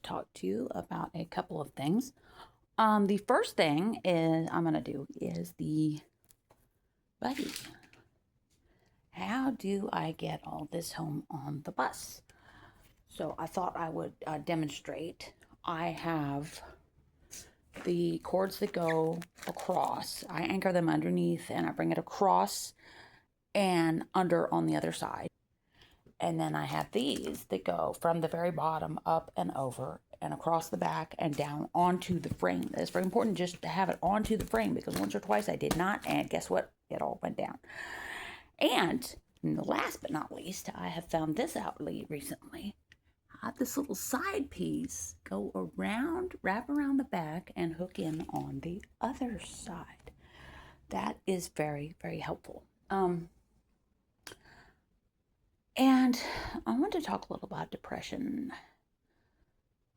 talk to you about a couple of things. The first thing is I'm going to do is the buggy. How do I get all this home on the bus? So I thought I would demonstrate. I have the cords that go across. I anchor them underneath and I bring it across and under on the other side. And then I have these that go from the very bottom up and over and across the back and down onto the frame. It's very important just to have it onto the frame because once or twice I did not, and guess what? It all went down. And last but not least, I have found this out recently. I have this little side piece go around, wrap around the back, and hook in on the other side. That is very, very helpful. And I want to talk a little about depression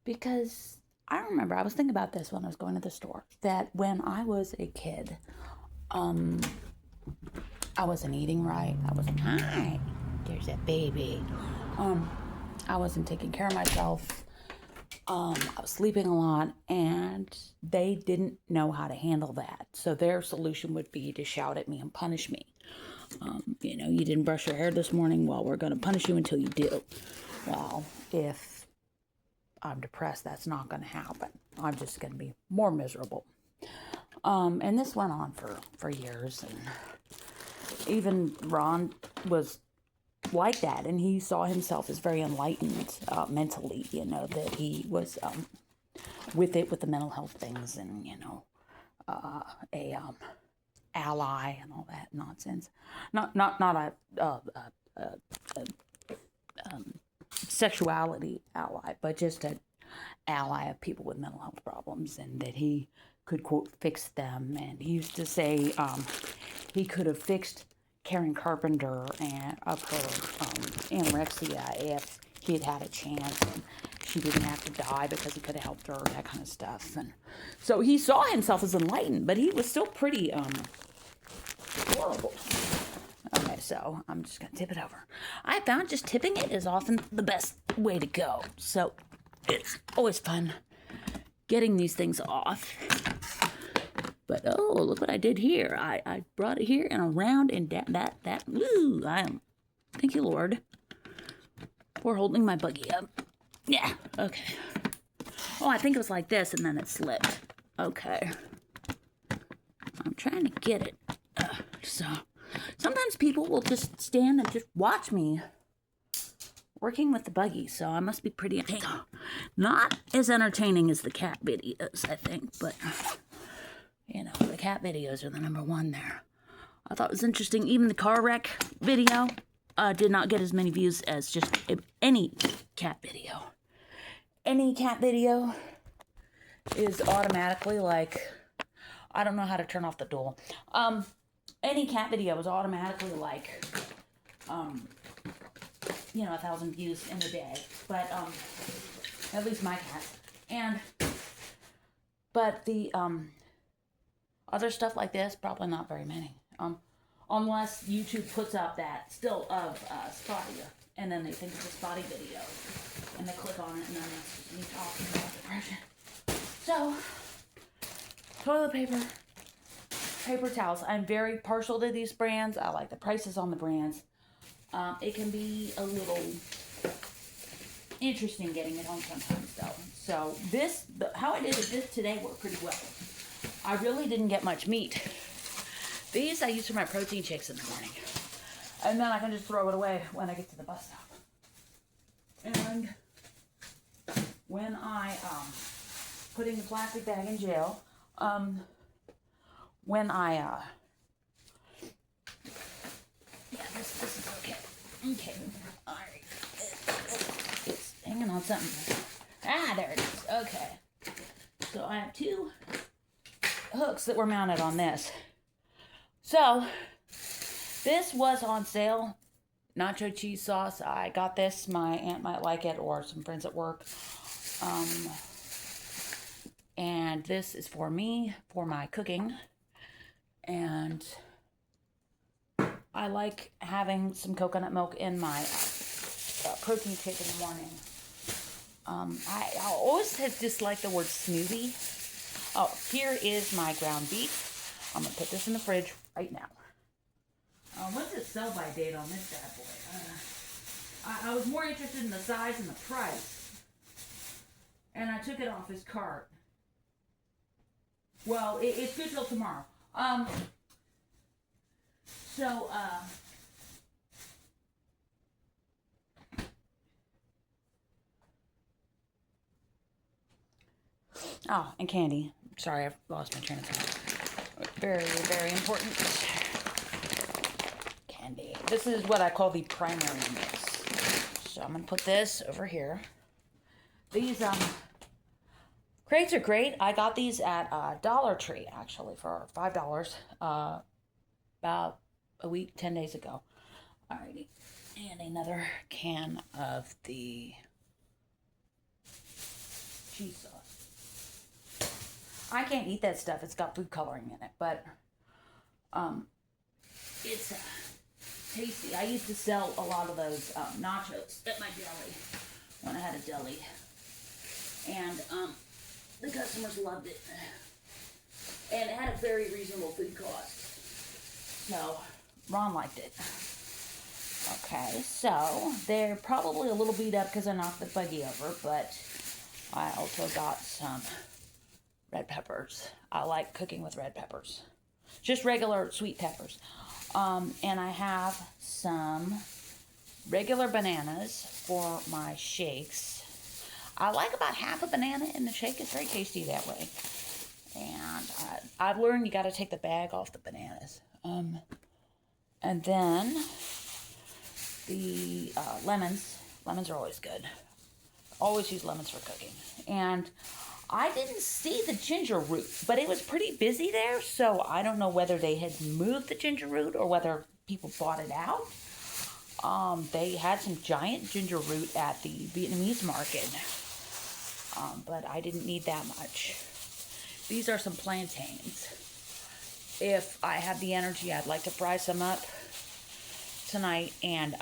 because I remember I was thinking about this when I was going to the store, that when I was a kid, I wasn't eating right. I wasn't, hi, there's that baby. I wasn't taking care of myself. I was sleeping a lot, and they didn't know how to handle that. So their solution would be to shout at me and punish me. You didn't brush your hair this morning. Well, we're going to punish you until you do. Well, if I'm depressed, that's not going to happen. I'm just going to be more miserable. And this went on for years. And even Ron was like that. And he saw himself as very enlightened mentally, that he was with the mental health things and, ally and all that nonsense. Not a sexuality ally, but just an ally of people with mental health problems, and that he could, quote, fix them. And he used to say he could have fixed Karen Carpenter and of her anorexia if he had had a chance, and she didn't have to die because he could have helped her, that kind of stuff. And so he saw himself as enlightened, but he was still pretty horrible. Okay, so I'm just going to tip it over. I found just tipping it is often the best way to go. So it's always fun getting these things off. But, oh, look what I did here. I brought it here and around and that. Woo, thank you, Lord, for holding my buggy up. Yeah, okay. Oh, I think it was like this and then it slipped. Okay. I'm trying to get it. So sometimes people will just stand and just watch me working with the buggy, so I must be pretty entertaining. Not as entertaining as the cat videos, I think, but the cat videos are the number one there. I thought it was interesting. Even the car wreck video did not get as many views as just any cat video. Any cat video is automatically like, I don't know how to turn off the dual. Any cat video is automatically like, 1,000 views in a day. But, at least my cat. But the, other stuff like this, probably not very many. Unless YouTube puts up that still of spotty, and then they think it's a spotty video, and they click on it, and then it's me talking about depression. So, toilet paper, paper towels. I'm very partial to these brands. I like the prices on the brands. It can be a little interesting getting it home sometimes, though. So how I did this today worked pretty well. I really didn't get much meat. These I use for my protein shakes in the morning. And then I can just throw it away when I get to the bus stop. And when I put in the plastic bag in jail, when I this is okay. Okay. Alright. It's hanging on something. There it is. Okay. So I have two hooks that were mounted on this. So this was on sale. Nacho cheese sauce. I got this. My aunt might like it, or some friends at work. And this is for me, for my cooking. And I like having some coconut milk in my protein shake in the morning. I always have disliked the word smoothie. Oh, here is my ground beef. I'm going to put this in the fridge right now. What's the sell-by date on this bad boy? I was more interested in the size and the price. And I took it off his cart. Well, it's good till tomorrow. Oh, and candy. Sorry, I've lost my train of thought. Very, very important. Candy. This is what I call the primary mix. So I'm going to put this over here. These crates are great. I got these at Dollar Tree, actually, for $5 about a week, 10 days ago. Alrighty. And another can of the cheese sauce. I can't eat that stuff. It's got food coloring in it, but it's tasty. I used to sell a lot of those nachos at my deli when I had a deli, and the customers loved it, and it had a very reasonable food cost. So Ron liked it. Okay, so they're probably a little beat up because I knocked the buggy over, but I also got some red peppers. I like cooking with red peppers. Just regular sweet peppers. And I have some regular bananas for my shakes. I like about half a banana in the shake. It's very tasty that way. And I've learned you got to take the bag off the bananas. And then the lemons. Lemons are always good. Always use lemons for cooking. And I didn't see the ginger root, but it was pretty busy there, so I don't know whether they had moved the ginger root or whether people bought it out. They had some giant ginger root at the Vietnamese market, but I didn't need that much. These are some plantains. If I had the energy, I'd like to fry some up tonight and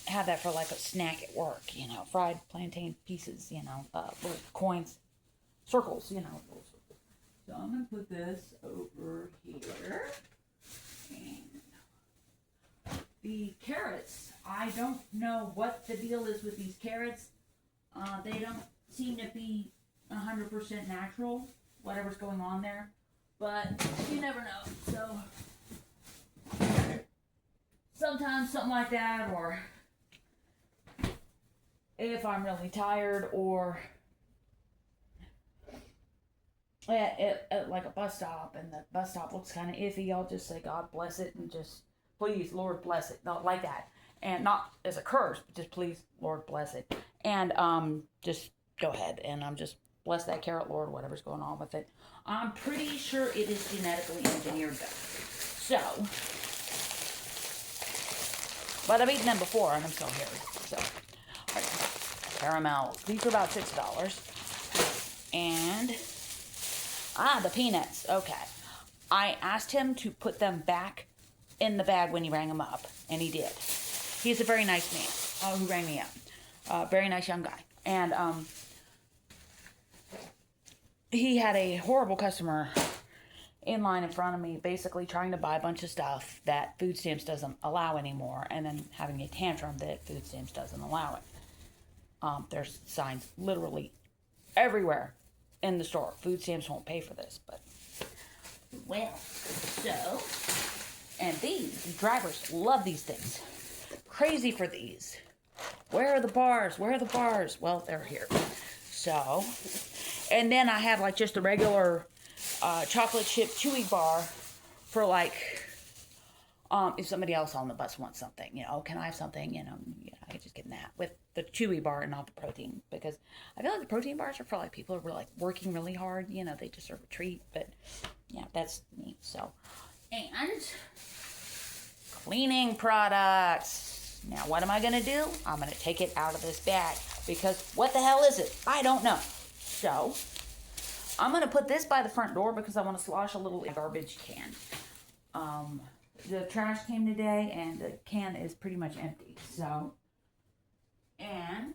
have that for like a snack at work, you know, fried plantain pieces, you know, with coins, circles, you know. So I'm going to put this over here. And the carrots, I don't know what the deal is with these carrots. They don't seem to be 100% natural, whatever's going on there, but you never know. So sometimes something like that, or if I'm really tired, or at like a bus stop and the bus stop looks kind of iffy, I'll just say, God bless it, and just, please, Lord bless it. Not like that. And not as a curse, but just please, Lord bless it. And just go ahead and just bless that carrot, Lord, whatever's going on with it. I'm pretty sure it is genetically engineered though. So, but I've eaten them before and I'm still here. So, all right. Caramel. These are about $6. And the peanuts. Okay. I asked him to put them back in the bag when he rang them up, and he did. He's a very nice man who rang me up. Very nice young guy. And he had a horrible customer in line in front of me, basically trying to buy a bunch of stuff that food stamps doesn't allow anymore, and then having a tantrum that food stamps doesn't allow it. There's signs literally everywhere in the store. Food stamps won't pay for this, but well, so, and these drivers love these things. Crazy for these. Where are the bars? Where are the bars? Well, they're here. So, and then I have like just a regular chocolate chip chewy bar for like if somebody else on the bus wants something, you know, can I have something, you know, I can just get that with the chewy bar and not the protein, because I feel like the protein bars are for like people who are like working really hard, you know, they deserve a treat, but yeah, that's me. So, and cleaning products. Now, what am I going to do? I'm going to take it out of this bag, because what the hell is it? I don't know. So, I'm going to put this by the front door because I want to slosh a little garbage can. The trash came today and the can is pretty much empty. So, and And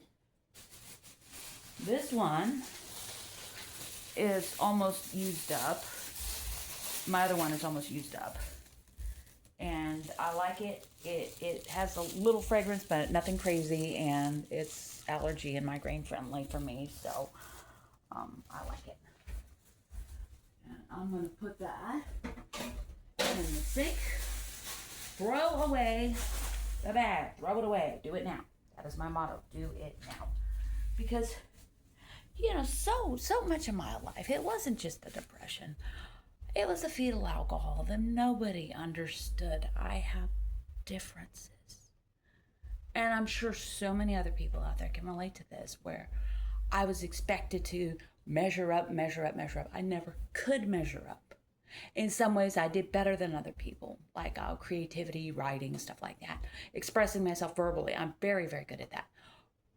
this one is almost used up. My other one is almost used up. And I like it. It has a little fragrance, but nothing crazy, and it's allergy and migraine friendly for me, so I like it. And I'm going to put that in the sink. Throw away the bag. Throw it away. Do it now. That is my motto. Do it now. Because, so much of my life, it wasn't just the depression. It was the fetal alcohol that nobody understood. I have differences. And I'm sure so many other people out there can relate to this, where I was expected to measure up. I never could measure up. In some ways, I did better than other people, like creativity, writing, stuff like that. Expressing myself verbally, I'm very, very good at that.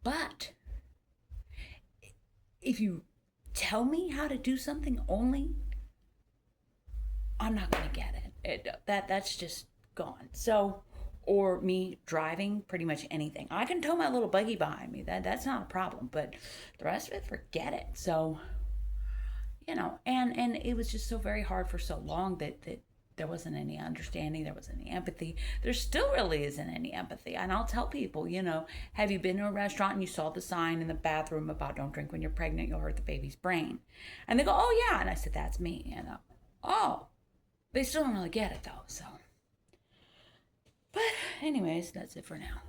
But if you tell me how to do something only, I'm not going to get it. That's just gone. So, or me driving pretty much anything. I can tow my little buggy behind me. That's not a problem. But the rest of it, forget it. So, and it was just so very hard for so long that there wasn't any understanding, there wasn't any empathy. There still really isn't any empathy. And I'll tell people, have you been to a restaurant and you saw the sign in the bathroom about don't drink when you're pregnant, you'll hurt the baby's brain? And they go, oh yeah. And I said, that's me. And oh, they still don't really get it though. So, but anyways, that's it for now.